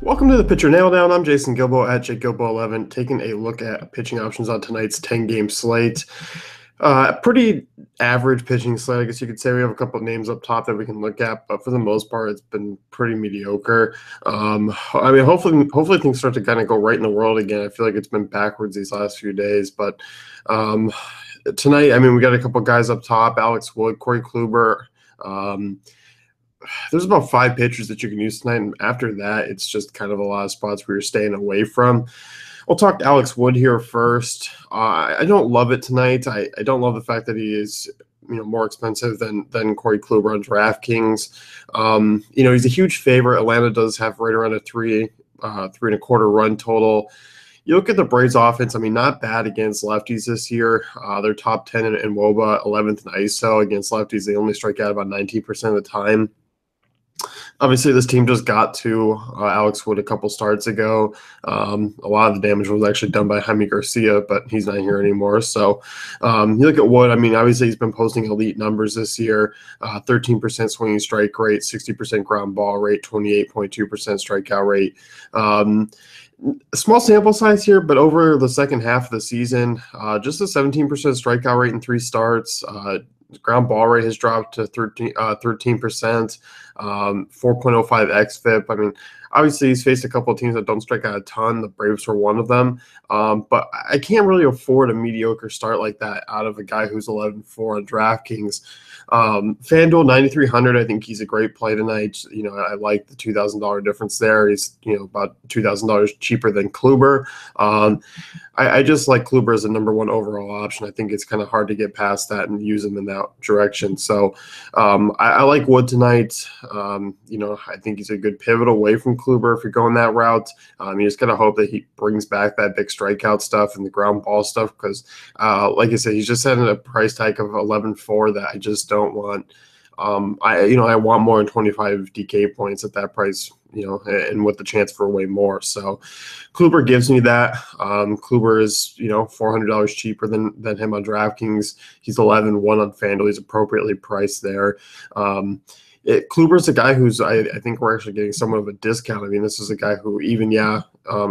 Welcome to the Pitcher Nail Down. I'm Jason Gilbo at JakeGilbo11, taking a look at pitching options on tonight's 10-game slate. Pretty average pitching slate, I guess you could say. We have a couple of names up top that we can look at, but for the most part, it's been pretty mediocre. Hopefully things start to kind of go right in the world again. I feel like it's been backwards these last few days, but tonight, we got a couple of guys up top: Alex Wood, Corey Kluber. There's about 5 pitchers that you can use tonight, and after that, it's just kind of a lot of spots where you're staying away from. We'll talk Alex Wood here first. I don't love it tonight. I don't love the fact that he is more expensive than Corey Kluber on DraftKings. He's a huge favorite. Atlanta does have right around a 3.25 run total. You look at the Braves offense, not bad against lefties this year. They're top 10 in WOBA, 11th in ISO. Against lefties, they only strike out about 19% of the time. Obviously, this team just got to Alex Wood a couple starts ago. A lot of the damage was actually done by Jaime Garcia, but he's not here anymore. So you look at Wood, obviously he's been posting elite numbers this year, 13% swinging strike rate, 60% ground ball rate, 28.2% strikeout rate. A small sample size here, but over the second half of the season, just a 17% strikeout rate in 3 starts. Ground ball rate has dropped to 13%, 4.05 xFIP. Obviously he's faced a couple of teams that don't strike out a ton. The Braves were one of them. But I can't really afford a mediocre start like that out of a guy who's 11-4 on DraftKings. FanDuel 9,300. I think he's a great play tonight. I like the $2,000 difference there. He's about $2,000 cheaper than Kluber. I just like Kluber as a number 1 overall option. I think it's kind of hard to get past that and use him in that direction. So I like Wood tonight. I think he's a good pivot away from Kluber if you're going that route. You just got to hope that he brings back that big strikeout stuff and the ground ball stuff because, like I said, he's just at a price tag of 11.4 that I just don't want. I want more than 25 DK points at that price, and with the chance for way more. So Kluber gives me that. Kluber is, $400 cheaper than him on DraftKings. He's 11-1 on FanDuel. He's appropriately priced there. Kluber's a guy who's, I think we're actually getting somewhat of a discount. This is a guy who even,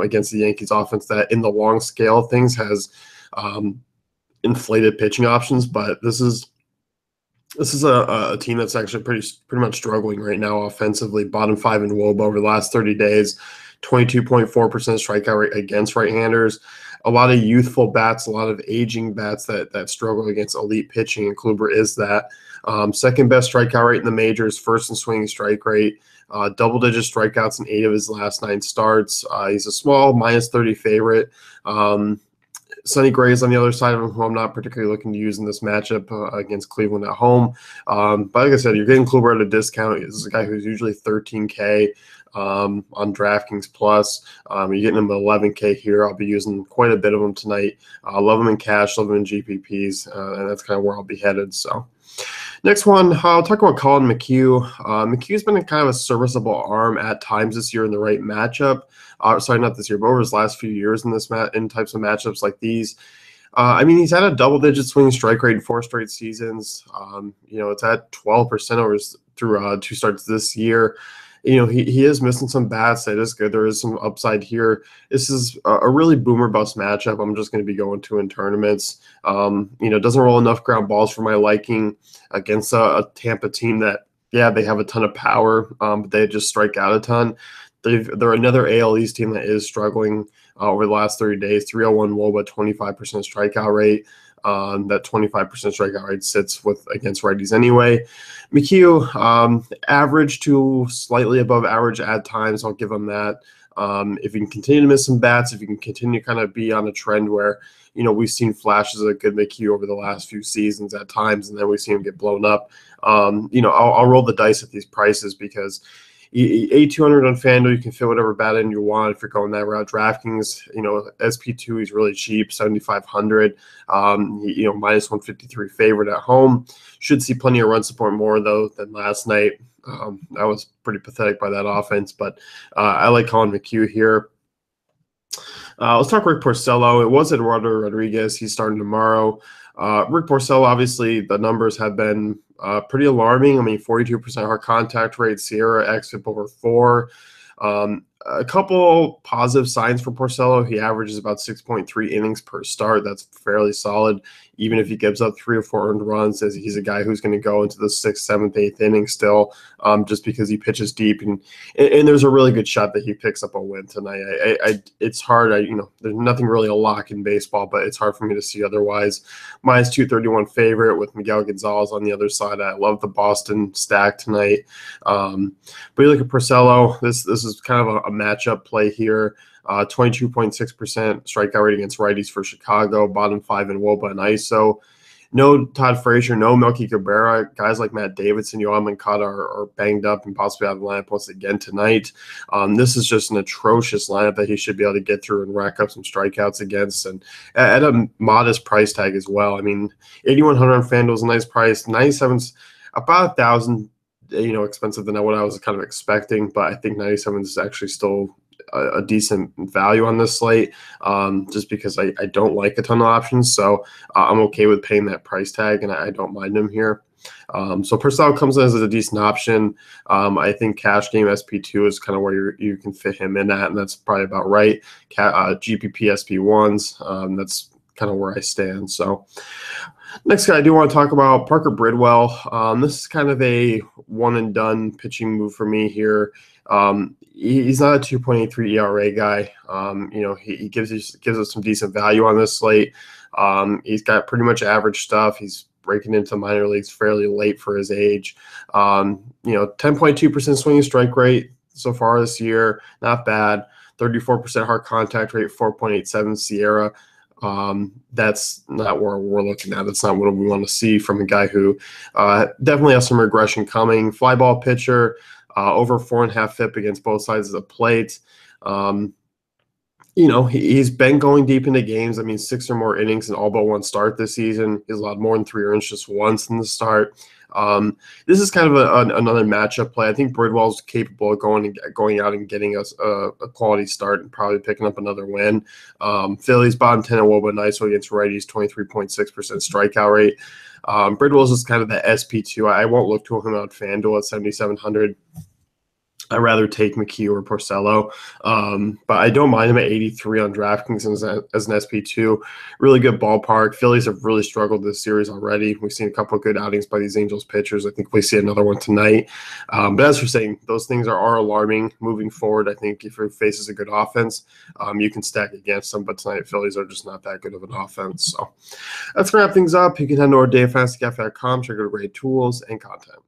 against the Yankees offense that in the long scale of things has inflated pitching options, but this is a team that's actually pretty much struggling right now offensively. Bottom 5 in WOBA over the last 30 days, 22.4% strikeout rate against right-handers. A lot of youthful bats, a lot of aging bats that struggle against elite pitching, and Kluber is that. Second best strikeout rate in the majors, first in swinging strike rate, double-digit strikeouts in 8 of his last 9 starts. He's a small -30 favorite. Sonny Gray is on the other side of him, who I'm not particularly looking to use in this matchup against Cleveland at home. But like I said, you're getting Kluber at a discount. This is a guy who's usually $13K on DraftKings Plus. You're getting him at $11K here. I'll be using quite a bit of them tonight. I love him in cash, love him in GPPs, and that's kind of where I'll be headed. So next one, I'll talk about Collin McHugh. McHugh's been kind of a serviceable arm at times this year in the right matchup. Sorry, not this year, but over his last few years in in types of matchups like these. He's had a double-digit swinging strike rate in 4 straight seasons. It's at 12% through 2 starts this year. He is missing some bats. That is good. There is some upside here. This is a really boomer bust matchup. I'm just going to be going to in tournaments. Doesn't roll enough ground balls for my liking against a Tampa team that, they have a ton of power, but they just strike out a ton. They're another AL East team that is struggling over the last 30 days. 301 WOBA, 25% strikeout rate. That 25% strikeout rate sits against righties anyway. McHugh, average to slightly above average at times. I'll give him that. If you can continue to miss some bats, if you can continue to kind of be on a trend where, we've seen flashes of good McHugh over the last few seasons at times, and then we've seen him get blown up. I'll roll the dice at these prices because $8,200 on FanDuel, you can fit whatever bat in you want if you're going that route. DraftKings, SP2, he's really cheap, $7,500. -153 favorite at home. Should see plenty of run support more though than last night. I was pretty pathetic by that offense, but I like Collin McHugh here. Let's talk Rick Porcello. It was Eduardo Rodriguez. He's starting tomorrow. Rick Porcello, obviously, the numbers have been pretty alarming. 42% hard contact rate, Sierra xFIP over 4. A couple positive signs for Porcello. He averages about 6.3 innings per start. That's fairly solid. Even if he gives up 3 or 4 earned runs, he's a guy who's going to go into the 6th, 7th, 8th inning still, just because he pitches deep. And there's a really good shot that he picks up a win tonight. It's hard. There's nothing really a lock in baseball, but it's hard for me to see otherwise. Minus 231 favorite with Miguel Gonzalez on the other side. I love the Boston stack tonight. But you look at Porcello, this is kind of a matchup play here. 22.6% strikeout rate against righties for Chicago, bottom 5 in WOBA and ISO. No Todd Frazier, no Melky Cabrera. Guys like Matt Davidson, Yohan Moncada are banged up and possibly out of the lineup once again tonight. This is just an atrocious lineup that he should be able to get through and rack up some strikeouts against, and at a modest price tag as well. I mean, 8,100 on FanDuel is a nice price. 97's about $1,000, expensive than what I was kind of expecting, but I think 97 is actually still a decent value on this slate, just because I don't like a ton of options. So I'm okay with paying that price tag, and I don't mind him here. So Porcello comes in as a decent option. I think cash game SP2 is kind of where you can fit him in at, and that's probably about right. GPP SP1s, that's kind of where I stand. So next guy I do want to talk about, Parker Bridwell. This is kind of a one-and-done pitching move for me here. He's not a 2.83 ERA guy. He gives us some decent value on this slate. He's got pretty much average stuff. He's breaking into minor leagues fairly late for his age. 10.2% swinging strike rate so far this year, not bad. 34% hard contact rate, 4.87 Sierra. That's not where we're looking at. That's not what we want to see from a guy who definitely has some regression coming. Fly ball pitcher, over 4.5 FIP against both sides of the plate. He's been going deep into games. I mean, 6 or more innings in all but 1 start this season. He's allowed more than 3 earned just once in the start. This is kind of another matchup play. I think Bridwell's capable of going out and getting us a quality start and probably picking up another win. Phillies bottom 10 at WOBA and ISO against righties, 23.6% strikeout rate. Bridwell's is kind of the SP2. I won't look to him on FanDuel at 7,700. I'd rather take McHugh or Porcello, but I don't mind him at 83 on DraftKings as an SP2. Really good ballpark. Phillies have really struggled this series already. We've seen a couple of good outings by these Angels pitchers. I think we see another one tonight. But as we're saying, those things are alarming moving forward. I think if he faces a good offense, you can stack against them, but tonight Phillies are just not that good of an offense. So that's going to wrap things up. You can head to our dayoffantasycafe.com, check out great tools and content.